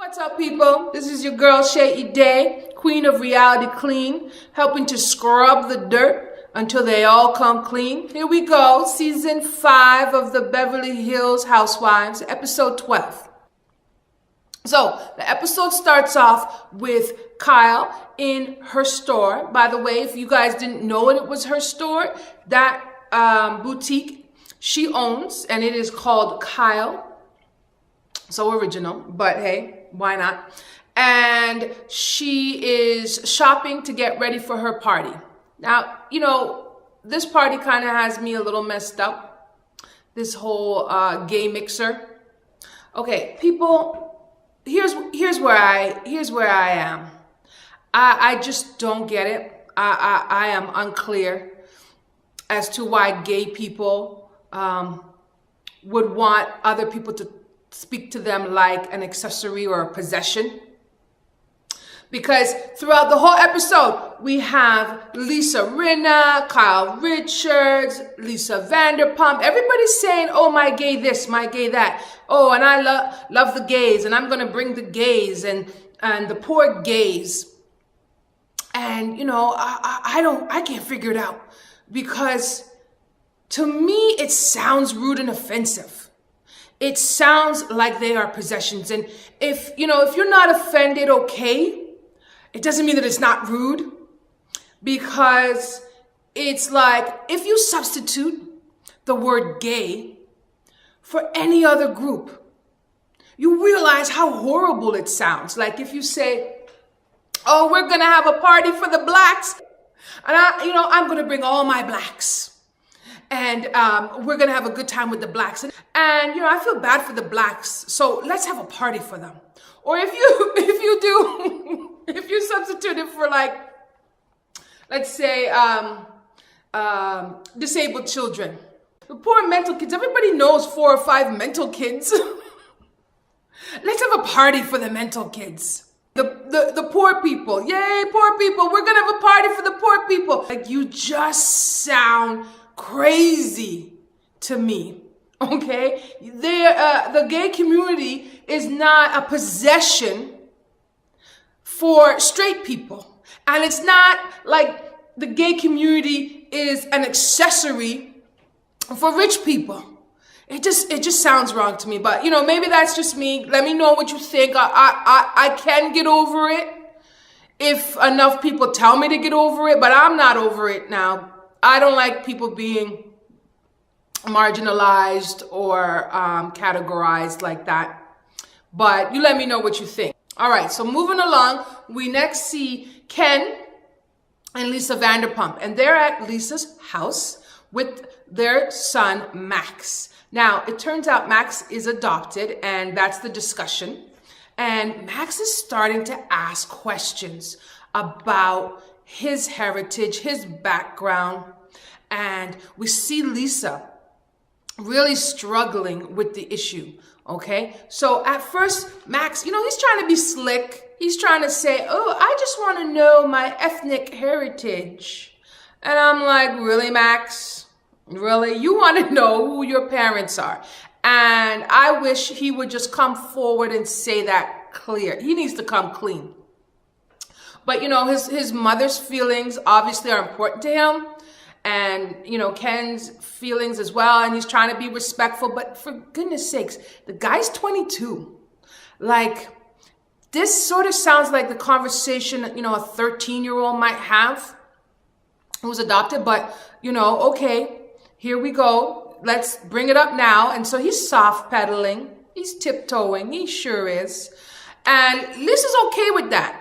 What's up, people? This is your girl, Chay Eday, queen of reality clean, helping to scrub the dirt until they all come clean. Here we go, season 5 of the Beverly Hills Housewives, episode 12. So the episode starts off with Kyle in her store. By the way, if you guys didn't know it was her store, that boutique she owns, and it is called Kyle. So original, but hey, why not? And she is shopping to get ready for her party. Now, you know, this party kind of has me a little messed up. This whole gay mixer. Okay, people, here's where I am. I just don't get it. I am unclear as to why gay people would want other people to speak to them like an accessory or a possession. Because throughout the whole episode, we have Lisa Rinna, Kyle Richards, Lisa Vanderpump. Everybody's saying, oh, my gay this, my gay that. Oh, and I love the gays, and I'm going to bring the gays and the poor gays. And, you know, I can't figure it out. Because to me, it sounds rude and offensive. It sounds like they are possessions. And if you're not offended, okay, it doesn't mean that it's not rude, because it's like if you substitute the word gay for any other group, you realize how horrible it sounds. Like if you say, oh, we're going to have a party for the blacks, and I'm going to bring all my blacks. And we're going to have a good time with the blacks. And, I feel bad for the blacks. So let's have a party for them. Or if you substitute it for, like, let's say, disabled children. The poor mental kids. Everybody knows 4 or 5 mental kids. Let's have a party for the mental kids. The poor people. Yay, poor people. We're going to have a party for the poor people. Like, you just sound crazy to me, okay? The gay community is not a possession for straight people. And it's not like the gay community is an accessory for rich people. It just sounds wrong to me. But, maybe that's just me. Let me know what you think. I can get over it if enough people tell me to get over it, but I'm not over it now. I don't like people being marginalized or categorized like that. But you let me know what you think. All right, so moving along, we next see Ken and Lisa Vanderpump. And they're at Lisa's house with their son, Max. Now, it turns out Max is adopted, and that's the discussion. And Max is starting to ask questions about his heritage, his background, and we see Lisa really struggling with the issue, okay? So at first, Max, he's trying to be slick. He's trying to say, oh, I just want to know my ethnic heritage. And I'm like, really, Max? Really? You want to know who your parents are? And I wish he would just come forward and say that clear. He needs to come clean. But, his mother's feelings obviously are important to him. And, Ken's feelings as well. And he's trying to be respectful. But for goodness sakes, the guy's 22. Like, this sort of sounds like the conversation, a 13-year-old might have who's adopted. But, okay, here we go. Let's bring it up now. And so he's soft pedaling. He's tiptoeing. He sure is. And Lisa's okay with that.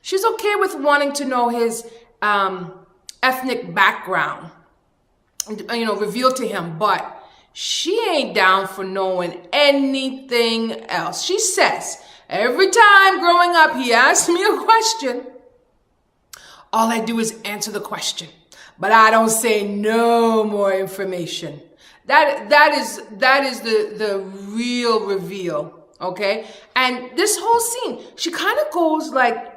She's okay with wanting to know his ethnic background, revealed to him, but she ain't down for knowing anything else. She says, every time growing up he asks me a question, all I do is answer the question, but I don't say no more information. That is the real reveal, okay? And this whole scene, she kind of goes like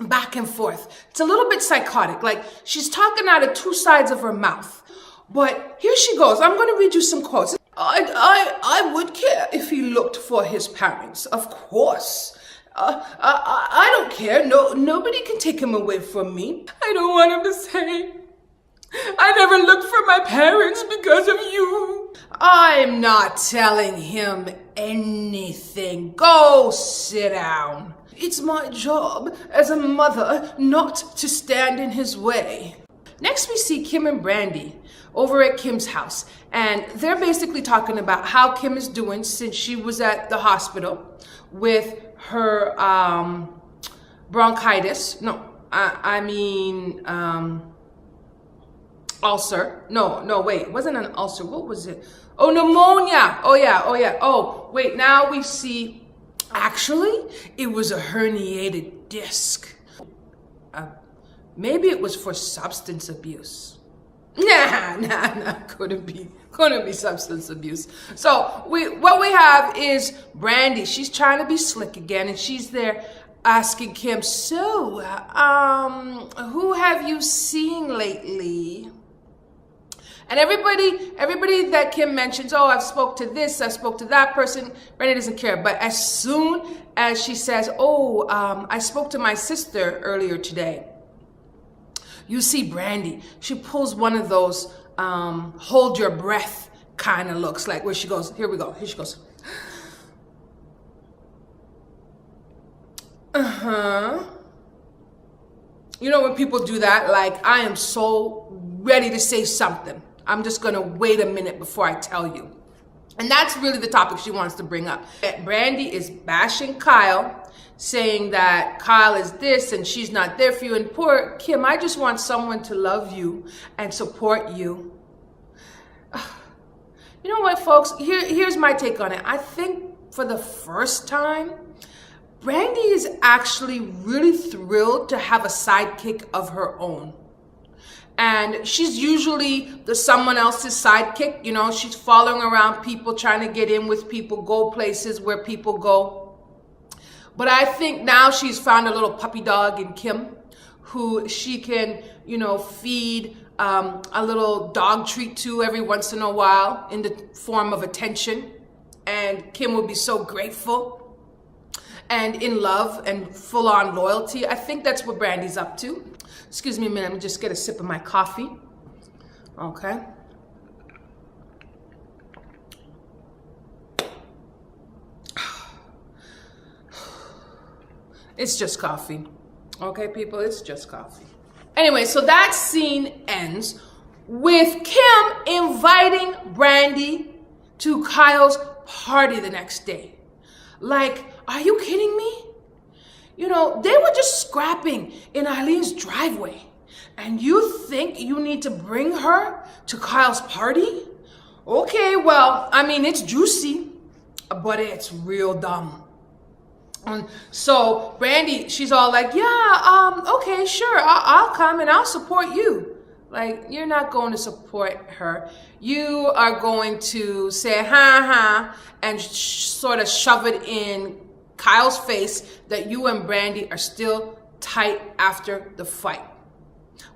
back and forth. It's a little bit psychotic. Like she's talking out of 2 sides of her mouth. But here she goes. I'm going to read you some quotes. I would care if he looked for his parents, of course. I don't care. No, nobody can take him away from me. I don't want him to say, I never looked for my parents because of you. I'm not telling him anything. Go sit down. It's my job as a mother not to stand in his way. Next, we see Kim and Brandy over at Kim's house. And they're basically talking about how Kim is doing since she was at the hospital with her bronchitis. No, I mean ulcer. No, wait, it wasn't an ulcer. What was it? Oh, pneumonia. Oh, yeah. Oh, wait, now we see, actually, it was a herniated disc. Maybe it was for substance abuse. Nah, couldn't be substance abuse. So what we have is Brandy. She's trying to be slick again, and she's there asking Kim, so, who have you seen lately? And everybody that Kim mentions, oh, I've spoke to this, I spoke to that person, Brandy doesn't care. But as soon as she says, oh, I spoke to my sister earlier today, you see Brandy, she pulls one of those hold your breath kind of looks, like where she goes, here we go, here she goes. You know when people do that, like, I am so ready to say something. I'm just gonna wait a minute before I tell you. And that's really the topic she wants to bring up. Brandy is bashing Kyle, saying that Kyle is this and she's not there for you. And poor Kim, I just want someone to love you and support you. You know what, folks? Here's my take on it. I think for the first time, Brandy is actually really thrilled to have a sidekick of her own. And she's usually someone else's sidekick. You know, she's following around people, trying to get in with people, go places where people go. But I think now she's found a little puppy dog in Kim, who she can, you know, feed a little dog treat to every once in a while in the form of attention. And Kim will be so grateful and in love and full-on loyalty. I think that's what Brandy's up to. Excuse me a minute, let me just get a sip of my coffee. Okay. It's just coffee. Okay, people, it's just coffee. Anyway, so that scene ends with Kim inviting Brandy to Kyle's party the next day. Like, are you kidding me? You know, they were just scrapping in Eileen's driveway. And you think you need to bring her to Kyle's party? Okay, well, I mean, it's juicy, but it's real dumb. And so Brandy, she's all like, yeah, okay, sure, I'll come and I'll support you. Like, you're not going to support her. You are going to say, ha, and sort of shove it in Kyle's face that you and Brandy are still tight after the fight.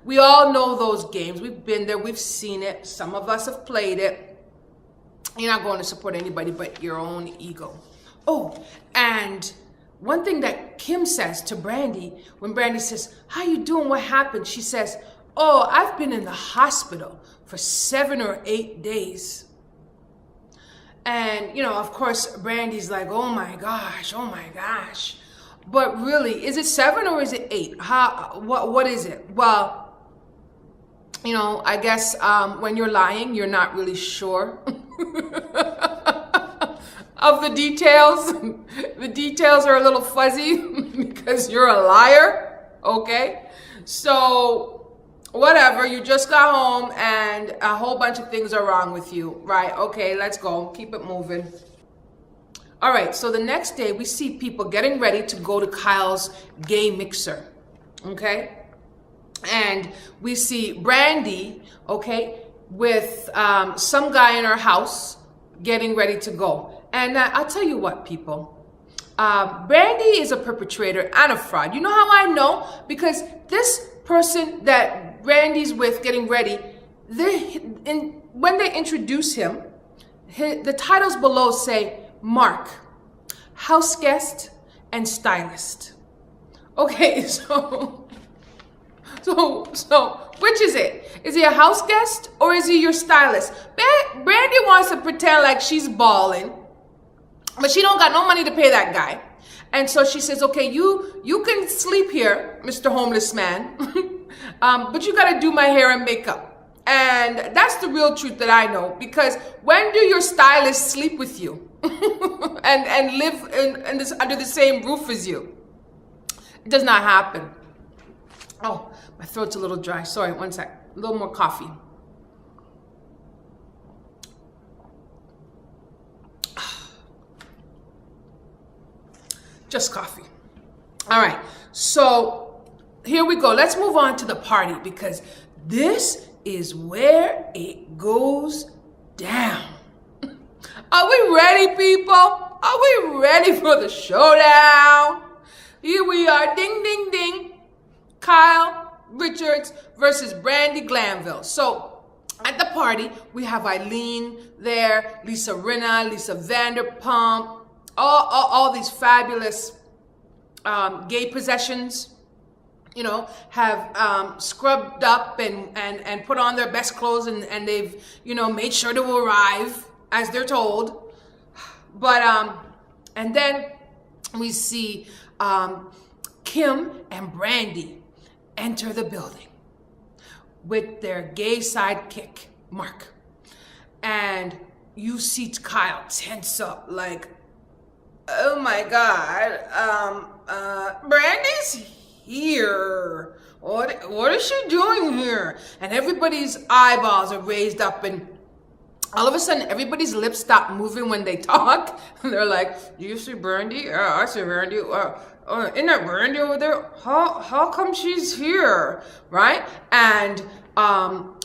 We all know those games. We've been there. We've seen it. Some of us have played it. You're not going to support anybody but your own ego. Oh, and one thing that Kim says to Brandy, when Brandy says, how you doing? What happened? She says, oh, I've been in the hospital for 7 or 8 days. And, you know, of course, Brandy's like, oh my gosh. But really, is it 7 or is it 8? What is it? Well, you know, I guess when you're lying, you're not really sure of the details. The details are a little fuzzy because you're a liar, okay? So whatever, you just got home and a whole bunch of things are wrong with you, right? Okay, let's go, keep it moving. All right, so the next day we see people getting ready to go to Kyle's gay mixer, okay? And we see Brandy, okay, with some guy in her house getting ready to go. And I'll tell you what, people, Brandy is a perpetrator and a fraud. You know how I know? Because this person that Brandy's with getting ready, when they introduce him, The titles below say Mark, house guest, and stylist. Okay, so which is it? Is he a house guest or is he your stylist? Brandy wants to pretend like she's balling, but she don't got no money to pay that guy. And so she says, okay, you can sleep here, Mr. Homeless Man, but you got to do my hair and makeup. And that's the real truth that I know, because when do your stylists sleep with you and live under the same roof as you? It does not happen. Oh, my throat's a little dry. Sorry, one sec. A little more coffee. Just coffee. All right, so here we go. Let's move on to the party, because this is where it goes down. Are we ready, people? Are we ready for the showdown? Here we are, ding, ding, ding. Kyle Richards versus Brandy Glanville. So at the party, we have Eileen there, Lisa Rinna, Lisa Vanderpump, all these fabulous gay possessions, you know, have scrubbed up and put on their best clothes, and they've, you know, made sure to arrive as they're told. But and then we see Kim and Brandy enter the building with their gay sidekick, Mark. And you see Kyle tense up like, oh my God, Brandy's here. What is she doing here? And everybody's eyeballs are raised up, and all of a sudden everybody's lips stop moving when they talk. And they're like, do you see Brandy? I see Brandy. Isn't that Brandy over there? How come she's here? Right? And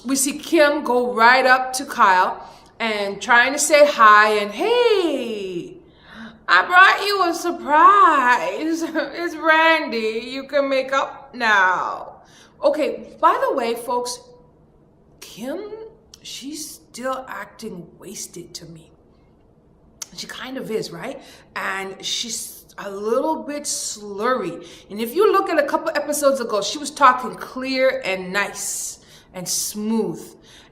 we see Kim go right up to Kyle and trying to say hi and, hey, I brought you a surprise. It's Brandy. You can make up now. Okay, by the way, folks, Kim, she's still acting wasted to me. She kind of is, right? And she's a little bit slurry. And if you look at a couple episodes ago, she was talking clear and nice and smooth.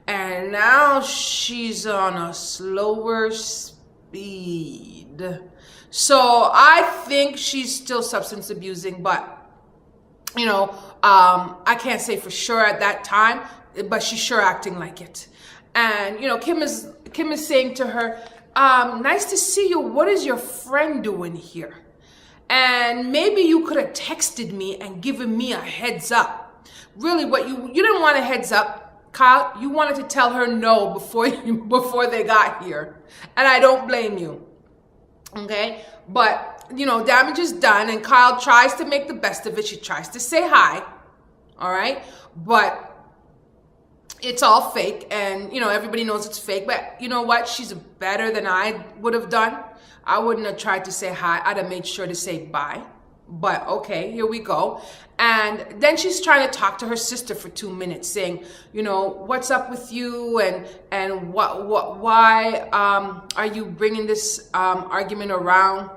And now she's on a slower speed. So I think she's still substance abusing, but you know, I can't say for sure at that time, but she's sure acting like it. And you know, Kim is saying to her, nice to see you. What is your friend doing here? And maybe you could have texted me and given me a heads up. Really, what you didn't want a heads up, Kyle. You wanted to tell her no before they got here, and I don't blame you. Okay, but you know, damage is done, and Kyle tries to make the best of it. She tries to say hi, all right, but it's all fake, and you know, everybody knows it's fake. But you know what? She's better than I would have done. I wouldn't have tried to say hi. I'd have made sure to say bye. But okay, here we go. And then she's trying to talk to her sister for 2 minutes, saying, you know, what's up with you, and why are you bringing this argument around?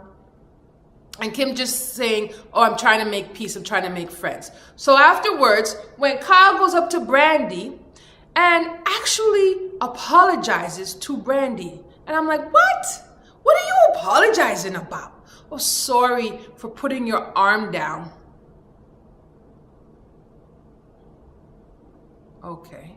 And Kim just saying, oh, I'm trying to make peace. I'm trying to make friends. So afterwards, when Kyle goes up to Brandy and actually apologizes to Brandy, and I'm like, what? What are you apologizing about? Oh, sorry for putting your arm down. Okay.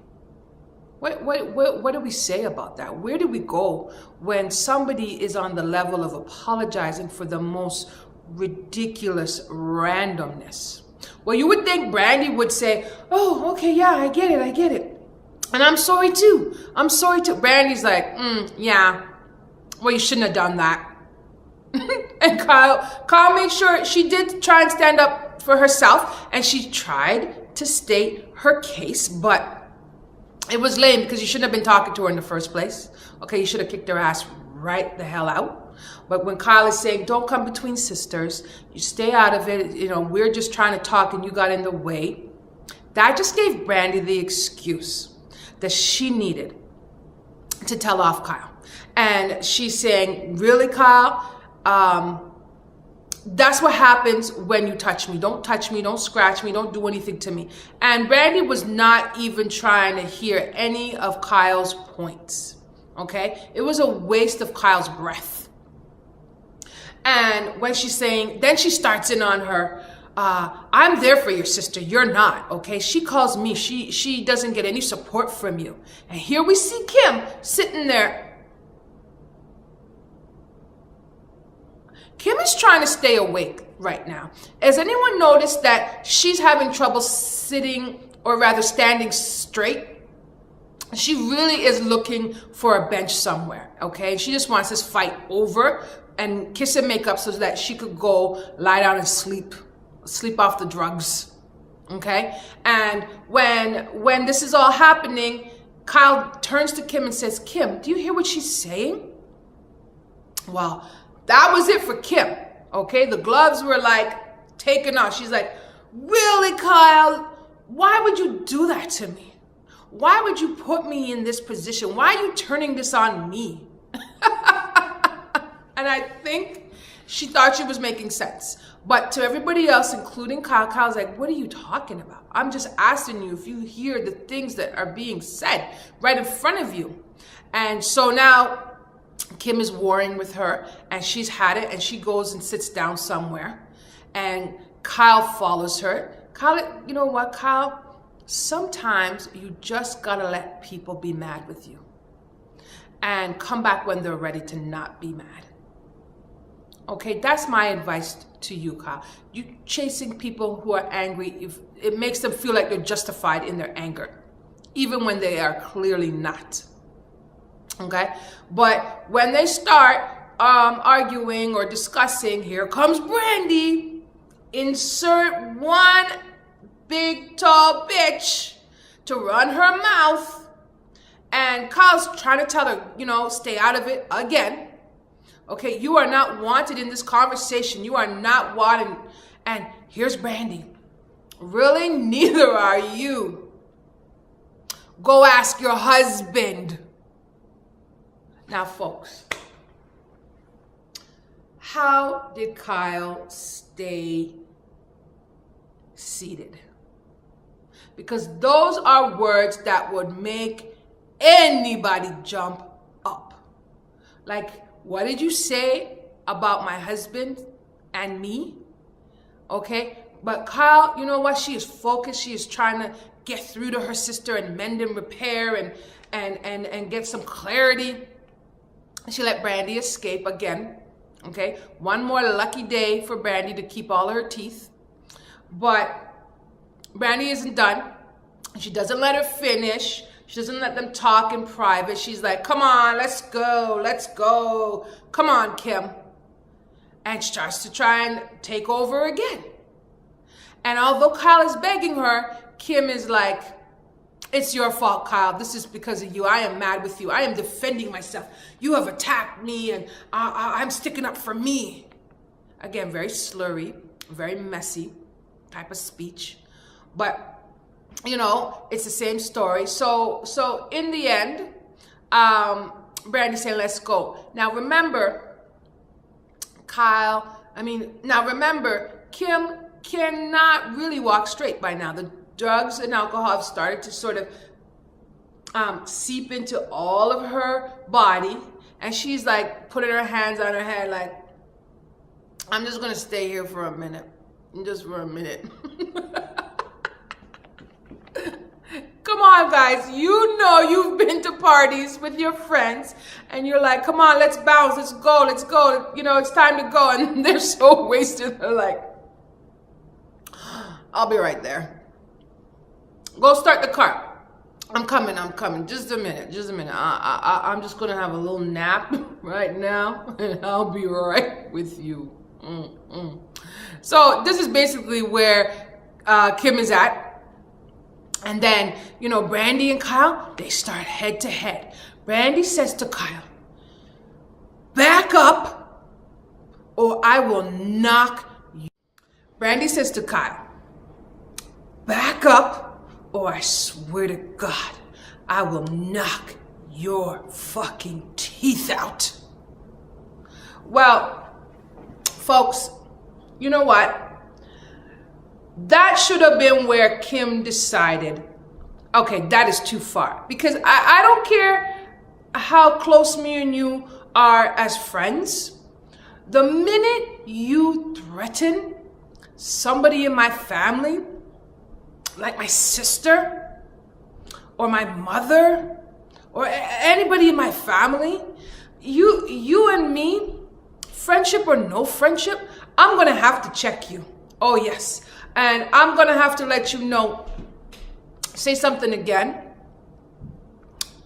What do we say about that? Where do we go when somebody is on the level of apologizing for the most ridiculous randomness? Well, you would think Brandy would say, oh, okay, yeah, I get it. And I'm sorry too. Brandy's like, yeah, well, you shouldn't have done that. And Kyle made sure she did try and stand up for herself, and she tried to state her case, but it was lame because you shouldn't have been talking to her in the first place. Okay, you should have kicked her ass right the hell out. But when Kyle is saying, don't come between sisters, you stay out of it, you know, we're just trying to talk and you got in the way, that just gave Brandy the excuse that she needed to tell off Kyle. And she's saying, really, Kyle? That's what happens when you touch me. Don't touch me. Don't scratch me. Don't do anything to me. And Brandy was not even trying to hear any of Kyle's points. Okay? It was a waste of Kyle's breath. And when she's saying, then she starts in on her, I'm there for your sister. You're not. Okay? She calls me. She doesn't get any support from you. And here we see Kim sitting there. Kim is trying to stay awake right now. Has anyone noticed that she's having trouble sitting, or rather standing straight? She really is looking for a bench somewhere, okay? She just wants this fight over and kiss and make up so that she could go lie down and sleep off the drugs, okay? And when this is all happening, Kyle turns to Kim and says, Kim, do you hear what she's saying? Well, that was it for Kim, okay? The gloves were like taken off. She's like, really, Kyle? Why would you do that to me? Why would you put me in this position? Why are you turning this on me? And I think she thought she was making sense. But to everybody else, including Kyle, Kyle's like, what are you talking about? I'm just asking you if you hear the things that are being said right in front of you. And so now Kim is warring with her, and she's had it, and she goes and sits down somewhere, and Kyle follows her. Kyle, you know what, Kyle? Sometimes you just gotta let people be mad with you and come back when they're ready to not be mad. Okay, that's my advice to you, Kyle. You chasing people who are angry, if it makes them feel like they're justified in their anger, even when they are clearly not. Okay, but when they start arguing or discussing, here comes Brandy. Insert one big tall bitch to run her mouth, and Kyle's trying to tell her, stay out of it again. Okay, you are not wanted in this conversation. You are not wanted. And here's Brandy. Really? Neither are you. Go ask your husband. Now, folks, how did Kyle stay seated? Because those are words that would make anybody jump up. Like, what did you say about my husband and me? Okay, but Kyle, you know what? She is focused. She is trying to get through to her sister and mend and repair and get some clarity. She let Brandy escape again, okay? One more lucky day for Brandy to keep all her teeth. But Brandy isn't done. She doesn't let her finish. She doesn't let them talk in private. She's like, come on, let's go, let's go. Come on, Kim. And she starts to try and take over again. And although Kyle is begging her, Kim is like, it's your fault, Kyle. This is because of you. I am mad with you. I am defending myself. You have attacked me, and I'm sticking up for me. Again, very slurry, very messy type of speech. But, it's the same story. So in the end, Brandy said, let's go. Now, remember, Kim cannot really walk straight by now. The drugs and alcohol have started to sort of seep into all of her body, and she's like putting her hands on her head like, I'm just gonna stay here for a minute, just for a minute. Come on, guys, you've been to parties with your friends, and you're like, come on, let's bounce, let's go, it's time to go, and they're so wasted, they're like, I'll be right there. Go start the car. I'm coming. Just a minute. I'm just going to have a little nap right now, and I'll be right with you. So this is basically where Kim is at. And then, Brandy and Kyle, they start head to head. Brandy says to Kyle, back up or I will knock you. Brandy says to Kyle, back up, or I swear to God, I will knock your fucking teeth out. Well, folks, you know what? That should have been where Kim decided, okay, that is too far. Because I don't care how close me and you are as friends. The minute you threaten somebody in my family, like my sister or my mother or anybody in my family, you and me, friendship or no friendship, I'm gonna have to check you. Oh yes. And I'm gonna have to let you know, say something again,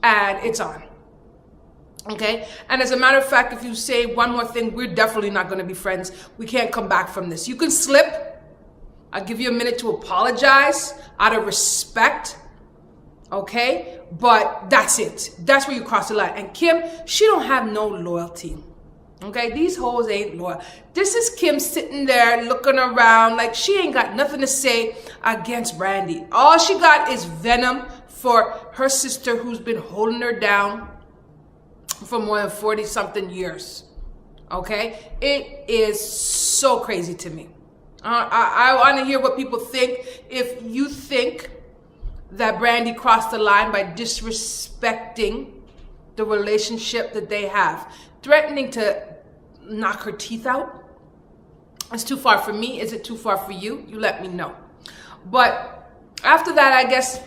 and it's on. Okay? And as a matter of fact, if you say one more thing, we're definitely not gonna be friends. We can't come back from this. You can slip. I'll give you a minute to apologize out of respect. Okay? But that's it. That's where you cross the line. And Kim, she don't have no loyalty. Okay, these hoes ain't loyal. This is Kim sitting there looking around like she ain't got nothing to say against Brandy. All she got is venom for her sister who's been holding her down for more than 40 something years. Okay, it is so crazy to me. I want to hear what people think. If you think that Brandy crossed the line by disrespecting the relationship that they have, threatening to knock her teeth out, it's too far for me. Is it too far for you? You let me know. But after that, I guess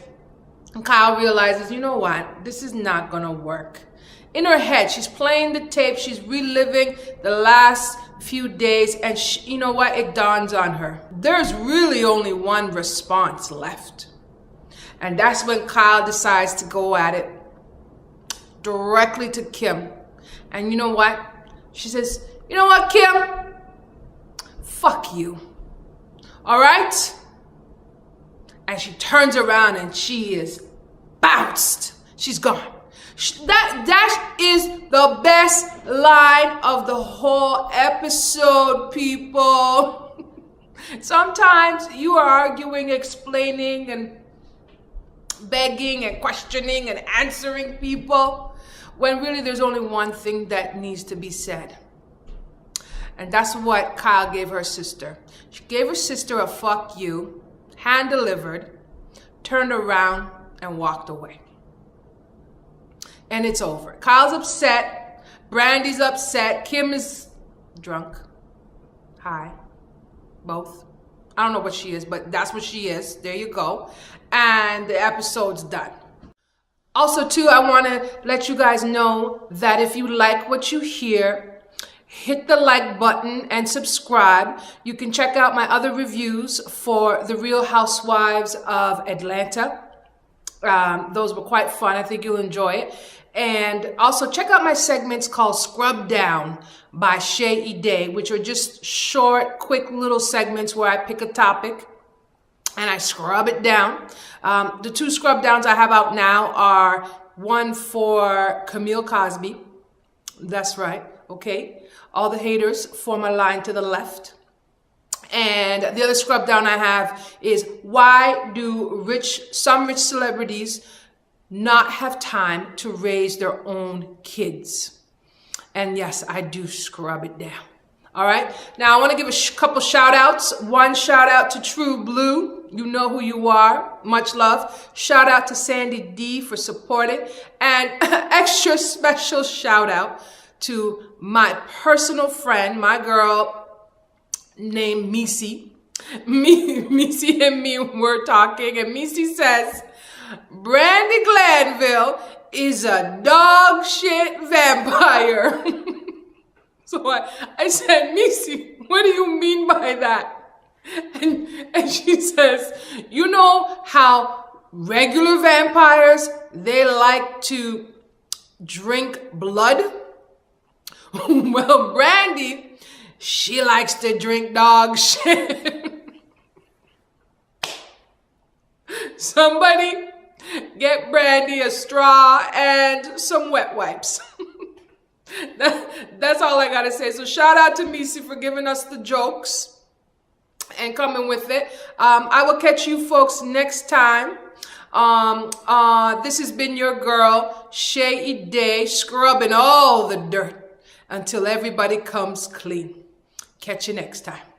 Kyle realizes, you know what? This is not gonna work. In her head, she's playing the tape. She's reliving the last few days, and you know what? It dawns on her. There's really only one response left. And that's when Kyle decides to go at it directly to Kim. And you know what? She says, you know what, Kim? Fuck you. All right? And she turns around and she is bounced. She's gone. That is the best line of the whole episode, people. Sometimes you are arguing, explaining, and begging and questioning and answering people, when really there's only one thing that needs to be said. And that's what Kyle gave her sister. She gave her sister a fuck you, hand delivered, turned around and walked away. And it's over. Kyle's upset. Brandy's upset. Kim is drunk. High. Both. I don't know what she is, but that's what she is. There you go. And the episode's done. Also, too, I want to let you guys know that if you like what you hear, hit the like button and subscribe. You can check out my other reviews for The Real Housewives of Atlanta. Those were quite fun. I think you'll enjoy it. And also check out my segments called Scrub Down by Chay Eday, which are just short, quick little segments where I pick a topic and I scrub it down. The two scrub downs I have out now are one for Camille Cosby. That's right, okay? All the haters form a line to the left. And the other scrub down I have is, why do some rich celebrities not have time to raise their own kids? And yes, I do scrub it down. All right. Now I want to give a couple shout outs. One shout out to True Blue. You know who you are. Much love. Shout out to Sandy D for supporting. And extra special shout out to my personal friend, my girl named Missy. Missy and me were talking, and Missy says, Brandy Glanville is a dog shit vampire. So I said, Missy, what do you mean by that? And she says, you know how regular vampires, they like to drink blood? Well, Brandy, she likes to drink dog shit. Somebody get Brandy a straw and some wet wipes. That's all I gotta say. So shout out to Missy for giving us the jokes and coming with it. I will catch you folks next time This has been your girl, Chay Eday, scrubbing all the dirt until everybody comes clean. Catch you next time.